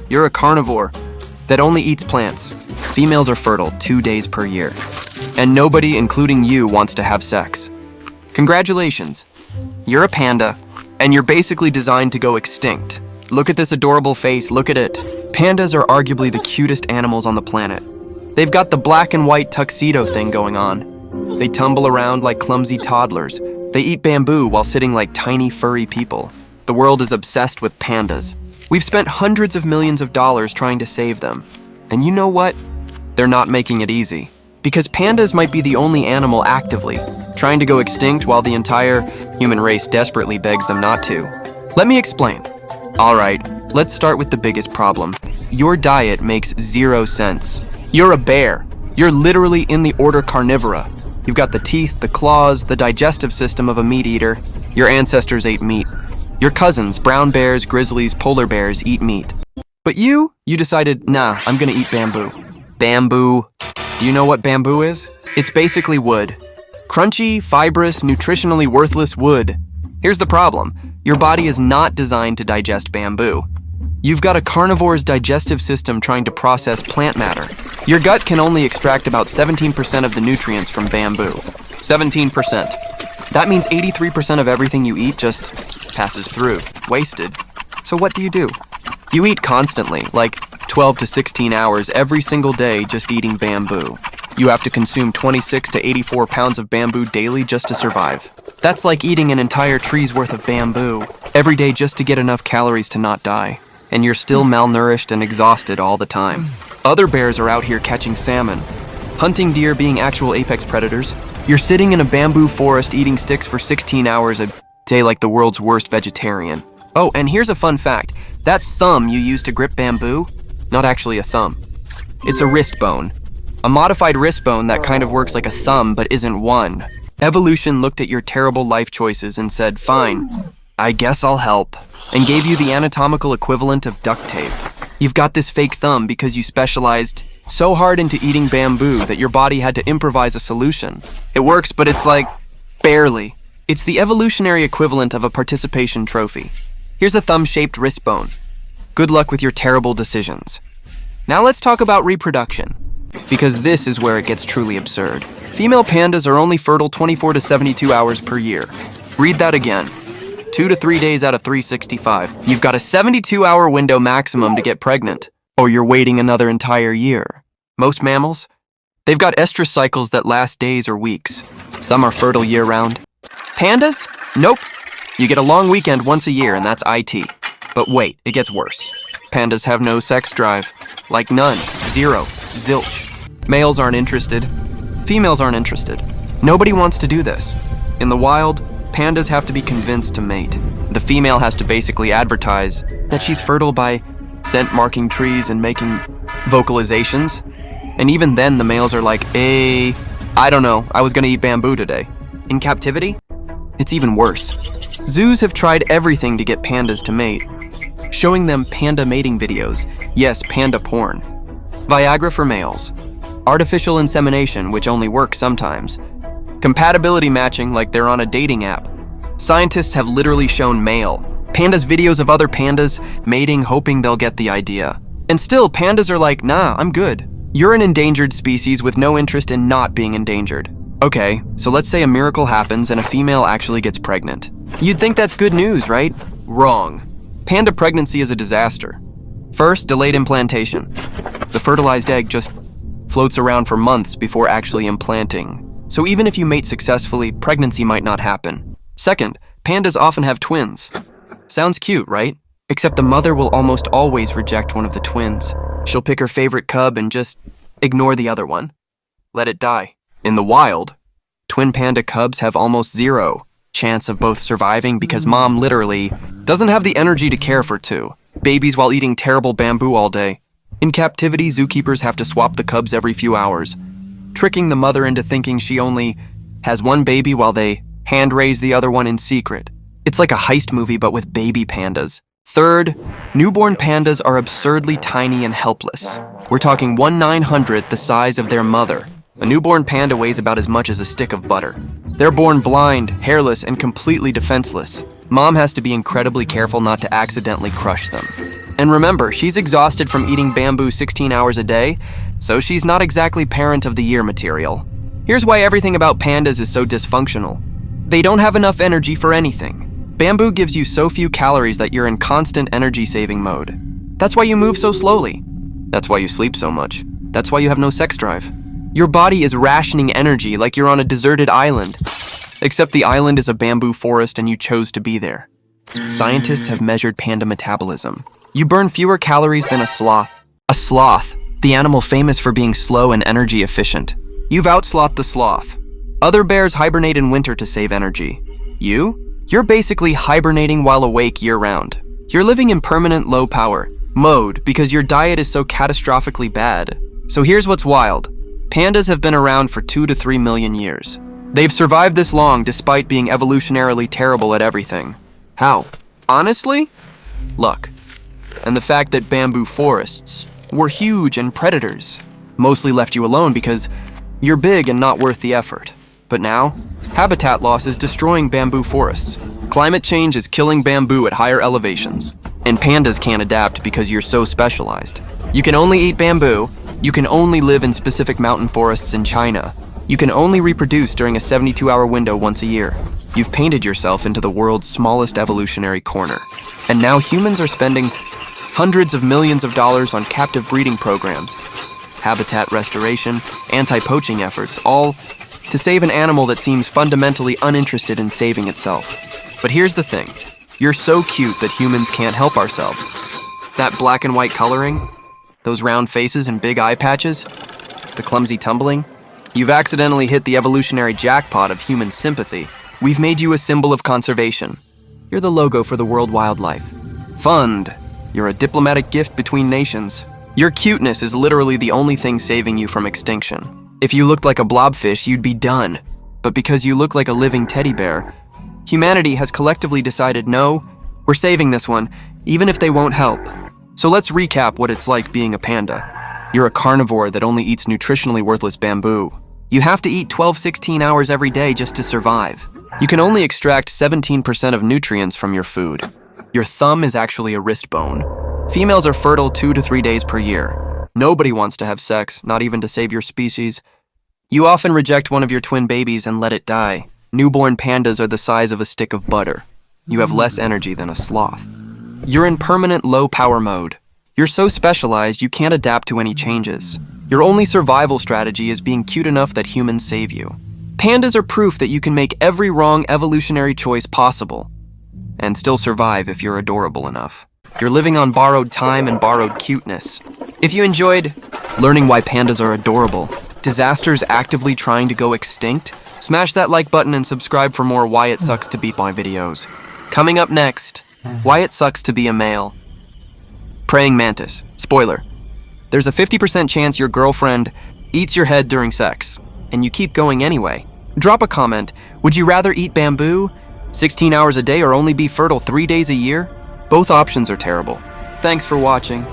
You're a carnivore that only eats plants. Females are fertile 2 days per year. And nobody, including you, wants to have sex. Congratulations. You're a panda, and you're basically designed to go extinct. Look at this adorable face, look at it. Pandas are arguably the cutest animals on the planet. They've got the black and white tuxedo thing going on. They tumble around like clumsy toddlers. They eat bamboo while sitting like tiny furry people. The world is obsessed with pandas. We've spent hundreds of millions of dollars trying to save them. And you know what? They're not making it easy. Because pandas might be the only animal actively trying to go extinct while the entire human race desperately begs them not to. Let me explain. All right, let's start with the biggest problem. Your diet makes 0 sense. You're a bear. You're literally in the order carnivora. You've got the teeth, the claws, the digestive system of a meat eater. Your ancestors ate meat. Your cousins, brown bears, grizzlies, polar bears, eat meat. But you decided, nah, I'm gonna eat bamboo. Bamboo. Do you know what bamboo is? It's basically wood. Crunchy, fibrous, nutritionally worthless wood. Here's the problem. Your body is not designed to digest bamboo. You've got a carnivore's digestive system trying to process plant matter. Your gut can only extract about 17% of the nutrients from bamboo. 17%. That means 83% of everything you eat just passes through, wasted. So what do? You eat constantly, like 12 to 16 hours every single day just eating bamboo. You have to consume 26 to 84 pounds of bamboo daily just to survive. That's like eating an entire tree's worth of bamboo every day just to get enough calories to not die. And you're still malnourished and exhausted all the time. Other bears are out here catching salmon, hunting deer, being actual apex predators. You're sitting in a bamboo forest eating sticks for 16 hours a day like the world's worst vegetarian. Oh, and here's a fun fact. That thumb you use to grip bamboo, not actually a thumb. It's a wrist bone. A modified wrist bone that kind of works like a thumb but isn't one. Evolution looked at your terrible life choices and said, fine, I guess I'll help, and gave you the anatomical equivalent of duct tape. You've got this fake thumb because you specialized so hard into eating bamboo that your body had to improvise a solution. It works, but it's like, barely. It's the evolutionary equivalent of a participation trophy. Here's a thumb-shaped wrist bone. Good luck with your terrible decisions. Now let's talk about reproduction, because this is where it gets truly absurd. Female pandas are only fertile 24 to 72 hours per year. Read that again. 2 to 3 days out of 365. You've got a 72-hour window maximum to get pregnant, or you're waiting another entire year. Most mammals, they've got estrus cycles that last days or weeks. Some are fertile year-round. Pandas? Nope. You get a long weekend once a year, and that's IT. But wait, it gets worse. Pandas have no sex drive. Like none. Zero. Zilch. Males aren't interested. Females aren't interested. Nobody wants to do this. In the wild, pandas have to be convinced to mate. The female has to basically advertise that she's fertile by scent marking trees and making vocalizations. And even then, the males are like, I don't know, I was gonna eat bamboo today. In captivity, it's even worse. Zoos have tried everything to get pandas to mate. Showing them panda mating videos. Yes, panda porn. Viagra for males. Artificial insemination, which only works sometimes. Compatibility matching like they're on a dating app. Scientists have literally shown male pandas videos of other pandas mating, hoping they'll get the idea. And still, pandas are like, nah, I'm good. You're an endangered species with no interest in not being endangered. Okay, so let's say a miracle happens and a female actually gets pregnant. You'd think that's good news, right? Wrong. Panda pregnancy is a disaster. First, delayed implantation. The fertilized egg just floats around for months before actually implanting. So even if you mate successfully, pregnancy might not happen. Second, pandas often have twins. Sounds cute, right? Except the mother will almost always reject one of the twins. She'll pick her favorite cub and just ignore the other one. Let it die. In the wild, twin panda cubs have almost 0 chance of both surviving because mom literally doesn't have the energy to care for 2 babies while eating terrible bamboo all day. In captivity, zookeepers have to swap the cubs every few hours, tricking the mother into thinking she only has 1 baby while they hand raise the other one in secret. It's like a heist movie but with baby pandas. Third, newborn pandas are absurdly tiny and helpless. We're talking 1/900th the size of their mother. A newborn panda weighs about as much as a stick of butter. They're born blind, hairless, and completely defenseless. Mom has to be incredibly careful not to accidentally crush them. And remember, she's exhausted from eating bamboo 16 hours a day, so she's not exactly parent of the year material. Here's why everything about pandas is so dysfunctional. They don't have enough energy for anything. Bamboo gives you so few calories that you're in constant energy-saving mode. That's why you move so slowly. That's why you sleep so much. That's why you have no sex drive. Your body is rationing energy like you're on a deserted island. Except the island is a bamboo forest and you chose to be there. Scientists have measured panda metabolism. You burn fewer calories than a sloth. A sloth, the animal famous for being slow and energy efficient. You've outslothed the sloth. Other bears hibernate in winter to save energy. You're basically hibernating while awake year-round. You're living in permanent low-power mode because your diet is so catastrophically bad. So here's what's wild. Pandas have been around for 2 to 3 million years. They've survived this long despite being evolutionarily terrible at everything. How? Honestly? Luck. And the fact that bamboo forests were huge and predators mostly left you alone because you're big and not worth the effort. But now, habitat loss is destroying bamboo forests. Climate change is killing bamboo at higher elevations. And pandas can't adapt because you're so specialized. You can only eat bamboo. You can only live in specific mountain forests in China. You can only reproduce during a 72-hour window once a year. You've painted yourself into the world's smallest evolutionary corner. And now humans are spending hundreds of millions of dollars on captive breeding programs, habitat restoration, anti-poaching efforts, all to save an animal that seems fundamentally uninterested in saving itself. But here's the thing. You're so cute that humans can't help ourselves. That black and white coloring, those round faces and big eye patches, the clumsy tumbling, you've accidentally hit the evolutionary jackpot of human sympathy. We've made you a symbol of conservation. You're the logo for the World Wildlife Fund. You're a diplomatic gift between nations. Your cuteness is literally the only thing saving you from extinction. If you looked like a blobfish, you'd be done. But because you look like a living teddy bear, humanity has collectively decided, no, we're saving this one, even if they won't help. So let's recap what it's like being a panda. You're a carnivore that only eats nutritionally worthless bamboo. You have to eat 12-16 hours every day just to survive. You can only extract 17% of nutrients from your food. Your thumb is actually a wrist bone. Females are fertile 2 to 3 days per year. Nobody wants to have sex, not even to save your species. You often reject one of your twin babies and let it die. Newborn pandas are the size of a stick of butter. You have less energy than a sloth. You're in permanent low-power mode. You're so specialized you can't adapt to any changes. Your only survival strategy is being cute enough that humans save you. Pandas are proof that you can make every wrong evolutionary choice possible and still survive if you're adorable enough. You're living on borrowed time and borrowed cuteness. If you enjoyed learning why pandas are adorable, disasters actively trying to go extinct, smash that like button and subscribe for more Why It Sucks to Be my videos. Coming up next, Why It Sucks to Be a Male. Praying mantis. Spoiler. There's a 50% chance your girlfriend eats your head during sex, and you keep going anyway. Drop a comment. Would you rather eat bamboo 16 hours a day or only be fertile 3 days a year? Both options are terrible. Thanks for watching.